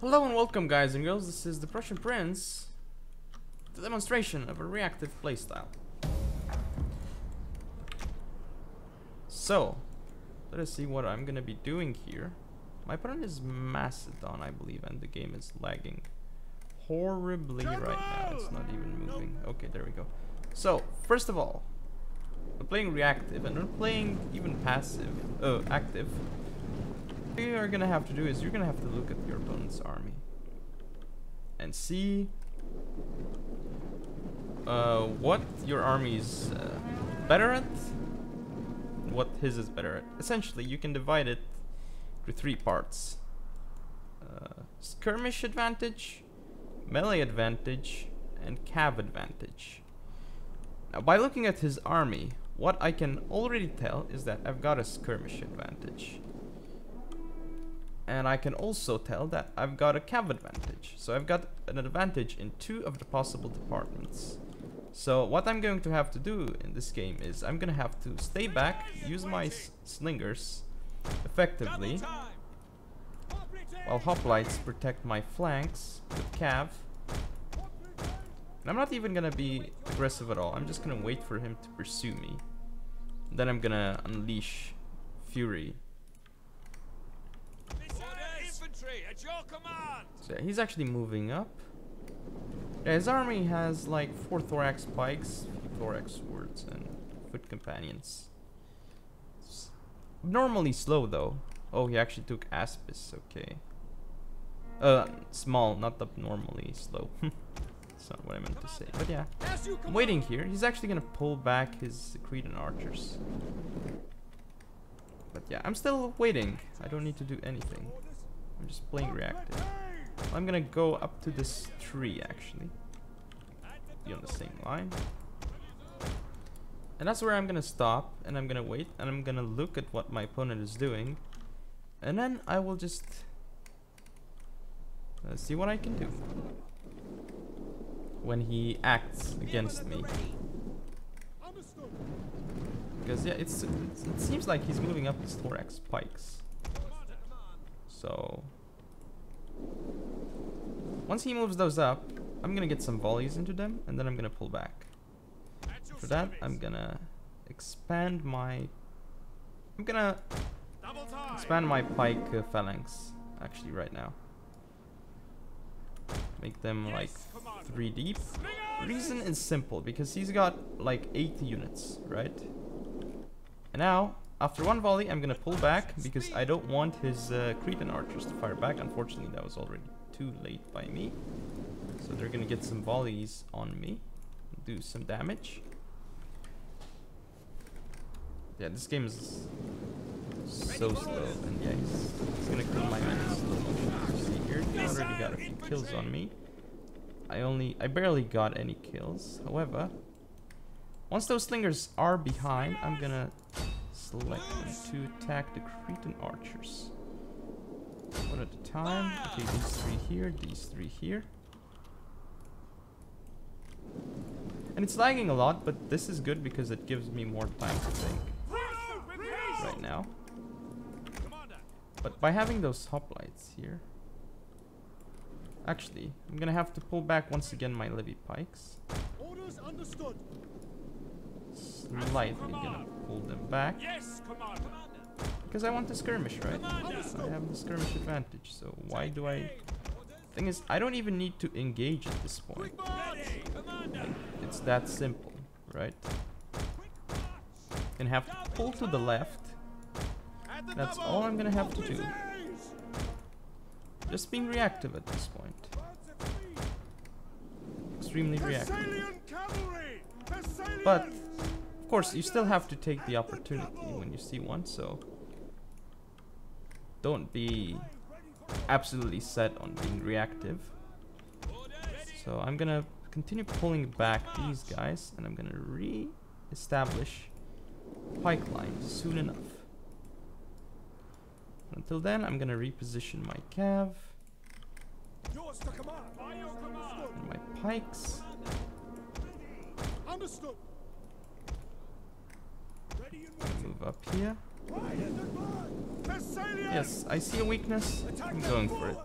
Hello and welcome, guys and girls. This is the Prussian Prince, the demonstration of a reactive playstyle. So, let us see what I'm gonna be doing here. My opponent is Macedon, I believe, and the game is lagging horribly right now. It's not even moving. Okay, there we go. So, first of all, we're playing reactive and we're playing even passive, active. What you are gonna have to do is you're gonna have to look at your opponent's army and see what your army is better at, what his is better at. Essentially, you can divide it into three parts: skirmish advantage, melee advantage, and cav advantage. Now, by looking at his army, what I can already tell is that I've got a skirmish advantage. And I can also tell that I've got a cav advantage. So I've got an advantage in 2 of the possible departments. So what I'm going to have to do in this game is I'm going to have to stay back, use my slingers effectively, while hoplites protect my flanks with cav. And I'm not even going to be aggressive at all. I'm just going to wait for him to pursue me. Then I'm going to unleash fury. At your command. So yeah, he's actually moving up. Yeah, his army has like 4 thorax pikes, 3 thorax swords, and foot companions. It's normally slow though. Oh, he actually took Aspis. Okay. Small, not the normally slow. That's not what I meant to say. But yeah, I'm waiting here. He's actually gonna pull back his Cretan archers. But yeah, I'm still waiting. I don't need to do anything. I'm just playing reactive. I'm gonna go up to this tree actually. Be on the same line. And that's where I'm gonna stop, and I'm gonna wait, and I'm gonna look at what my opponent is doing. And then I will just see what I can do when he acts against me. Because yeah, it seems like he's moving up his thorax pikes. So once he moves those up, I'm gonna get some volleys into them, and then I'm gonna pull back. For that, I'm gonna expand my pike phalanx actually right now. Make them like 3 deep. The reason is simple, because he's got like 80 units, right? And now, after 1 volley, I'm gonna pull back because I don't want his Cretan archers to fire back. Unfortunately, that was already too late by me. So they're gonna get some volleys on me, do some damage. Yeah, this game is so slow, and yeah, he's gonna kill my man in slow motion. You see here, he already got a few kills on me. I barely got any kills. However, once those slingers are behind, I'm gonna select them to attack the Cretan archers. One at a time. Okay, these 3 here, these 3 here. And it's lagging a lot, but this is good because it gives me more time to think right now. But by having those hoplites here, actually, I'm gonna have to pull back once again my levy pikes. Orders understood. Slightly gonna pull them back. Yes, Commander. Because I want the skirmish, right? I have the skirmish advantage, so why do I... Thing is, I don't even need to engage at this point. Like, it's that simple, right? And have to pull to the left. That's all I'm gonna have to do. Just being reactive at this point. Extremely reactive. But, of course, you still have to take the opportunity when you see one, so... Don't be absolutely set on being reactive. So I'm gonna continue pulling back these guys, and I'm gonna re-establish pike lines soon enough. Until then, I'm gonna reposition my cav and my pikes. Move up here. Yes, I see a weakness. I'm going for it.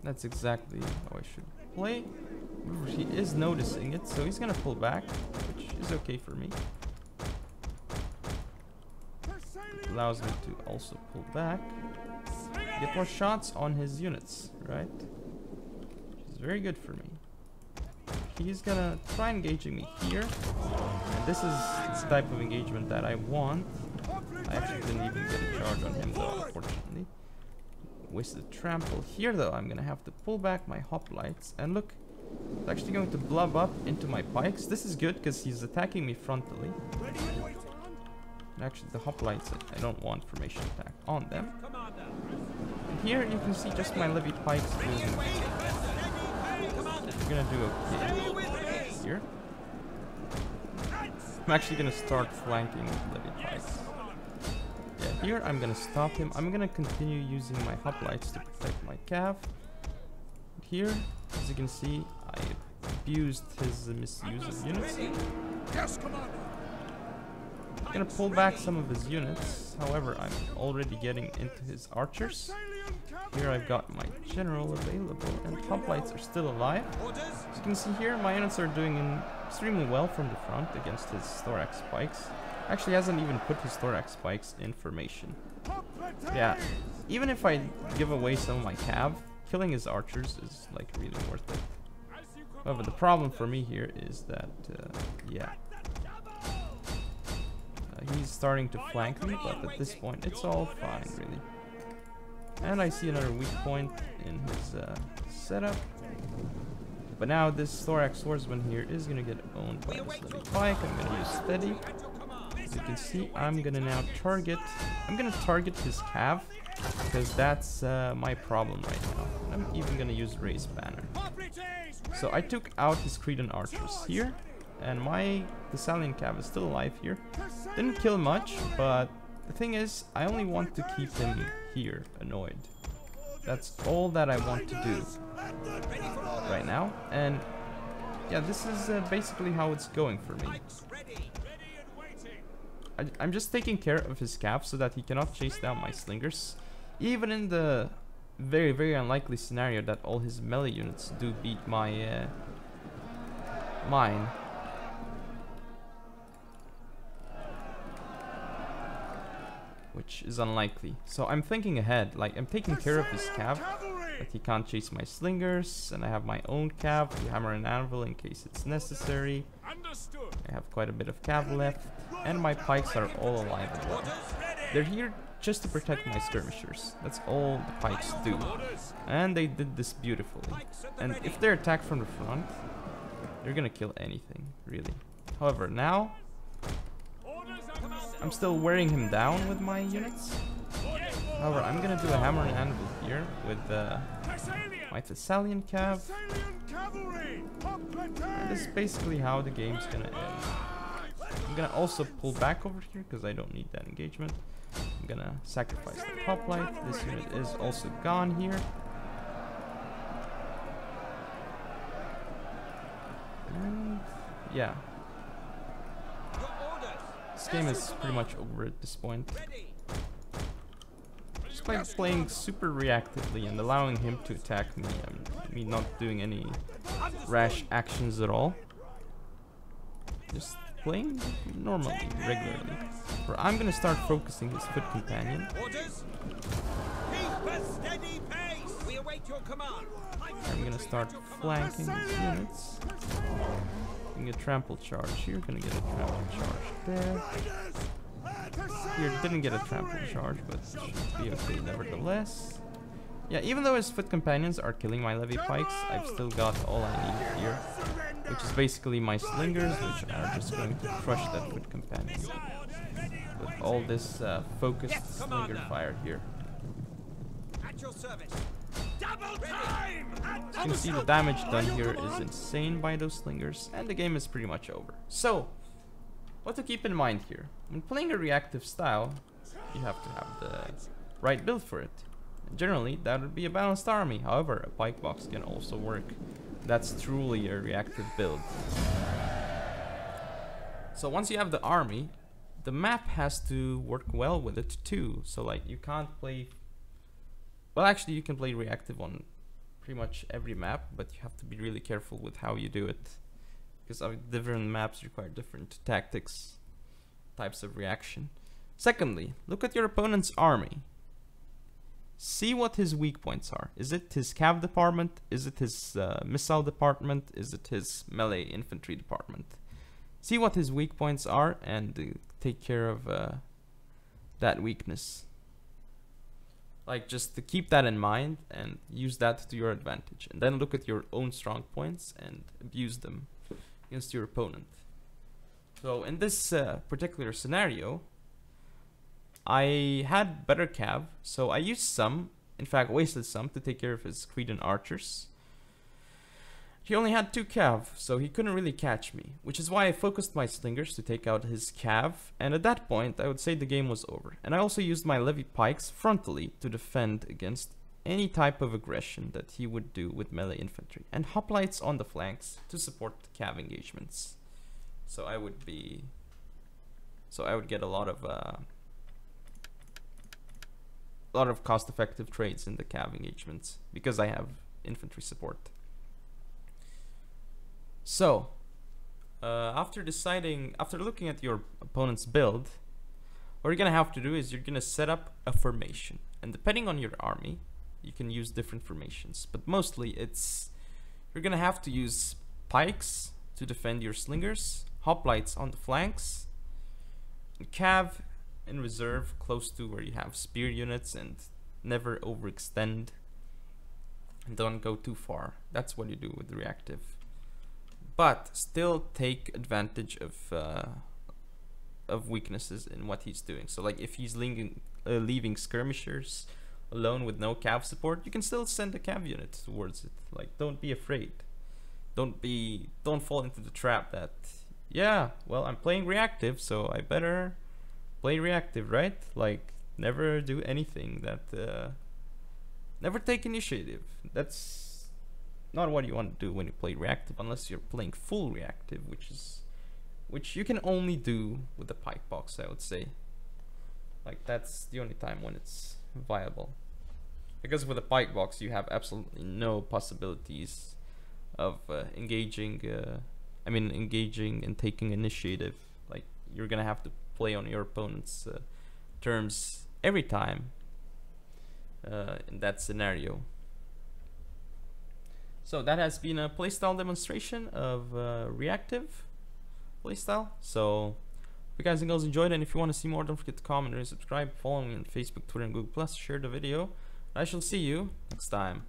That's exactly how I should play. However, he is noticing it, so he's gonna pull back, which is okay for me. It allows me to also pull back, get more shots on his units, right? Which is very good for me. He's gonna try engaging me here, and this is the type of engagement that I want. I actually didn't even get a charge on him though, unfortunately. Wasted trample. Here though, I'm gonna have to pull back my hoplites, and look, it's actually going to blob up into my pikes. This is good because he's attacking me frontally. And actually the hoplites, I don't want formation attack on them. And here you can see just my levy pikes moving. We're gonna do okay here. I'm actually gonna start flanking with levy pikes. Yeah, here I'm gonna stop him. I'm gonna continue using my hoplites to protect my cav. Here, as you can see, I abused his misuse of units. Yes, Commander. I'm gonna pull back some of his units. However, I'm already getting into his archers. Here I've got my general available, and hoplites are still alive. As you can see here, my units are doing extremely well from the front against his thorax spikes. Actually hasn't even put his thorax spikes in formation. Yeah, even if I give away some of my cav, killing his archers is like really worth it. However, the problem for me here is that, he's starting to flank me, but at this point it's all fine, really. And I see another weak point in his setup. But now this thorax swordsman here is gonna get owned by this levy pike. I'm gonna use steady. As you can see, I'm gonna now target his cav, because that's my problem right now. And I'm even gonna use raise banner. So I took out his Cretan archers here, and my Thessalian cav is still alive here. Didn't kill much, but the thing is, I only want to keep him here annoyed. That's all that I want to do right now. And yeah, this is basically how it's going for me. I'm just taking care of his cav so that he cannot chase down my slingers. Even in the very, very unlikely scenario that all his melee units do beat my mine. Which is unlikely. So I'm thinking ahead, like I'm taking care of his cav, that he can't chase my slingers, and I have my own cav to hammer and anvil in case it's necessary. I have quite a bit of cav left, and my pikes are all alive as well. They're here just to protect my skirmishers. That's all the pikes do. And they did this beautifully. And if they're attacked from the front, they're gonna kill anything, really. However, now I'm still wearing him down with my units. However, I'm gonna do a hammer and anvil here with my Thessalian cav. And this is basically how the game's gonna end. I'm gonna also pull back over here because I don't need that engagement. I'm gonna sacrifice the hoplite. This unit is also gone here. And yeah. This game is pretty much over at this point. Just by playing super reactively and allowing him to attack me, me not doing any rash actions at all. Just playing normally, regularly. Where I'm gonna start focusing his foot companion. I'm gonna start flanking his units. Getting a trample charge here, gonna get a trample charge there. Here, didn't get a trample charge, but should be okay nevertheless. Yeah, even though his foot companions are killing my levy pikes, I've still got all I need here. Which is basically my slingers, which are just going to crush that foot companion. With all this focused slinger fire here. At your service. You can see the damage done here is insane by those slingers, and the game is pretty much over. So, what to keep in mind here? When playing a reactive style, you have to have the right build for it. And generally, that would be a balanced army. However, a pike box can also work. That's truly a reactive build. So once you have the army, the map has to work well with it too. So like you can't play... Well, actually you can play reactive on pretty much every map, but you have to be really careful with how you do it, because different maps require different tactics, types of reaction. Secondly, look at your opponent's army. See what his weak points are. Is it his cav department? Is it his missile department? Is it his melee infantry department? See what his weak points are and take care of that weakness. Like, just to keep that in mind and use that to your advantage. And then look at your own strong points and abuse them against your opponent. So in this particular scenario, I had better cav, so I used some, in fact wasted some, to take care of his Cretan archers. He only had 2 cav, so he couldn't really catch me, which is why I focused my slingers to take out his cav, and at that point I would say the game was over. And I also used my levy pikes frontally to defend against any type of aggression that he would do with melee infantry, and hoplites on the flanks to support the cav engagements. So I would get a lot of cost-effective trades in the cav engagements because I have infantry support. So, after looking at your opponent's build, what you're gonna have to do is you're gonna set up a formation, and depending on your army, you can use different formations. But mostly, you're gonna have to use pikes to defend your slingers, hoplites on the flanks, and cav in reserve close to where you have spear units, and never overextend and don't go too far. That's what you do with reactive. But still take advantage of weaknesses in what he's doing. So like if he's leaving skirmishers alone with no cav support, you can still send a cav unit towards it. Like, don't be afraid. Don't fall into the trap that, yeah, well, I'm playing reactive, so I better play reactive, right? Like, never do anything that never take initiative. That's not what you want to do when you play reactive, unless you're playing full reactive, which you can only do with the pike box, I would say. Like, that's the only time when it's viable, because with a pike box you have absolutely no possibilities of engaging and taking initiative. Like, you're gonna have to play on your opponent's terms every time in that scenario. So that has been a playstyle demonstration of reactive playstyle. So if you guys and girls enjoyed it, and if you want to see more, don't forget to comment and subscribe. Follow me on Facebook, Twitter, and Google+. Share the video. I shall see you next time.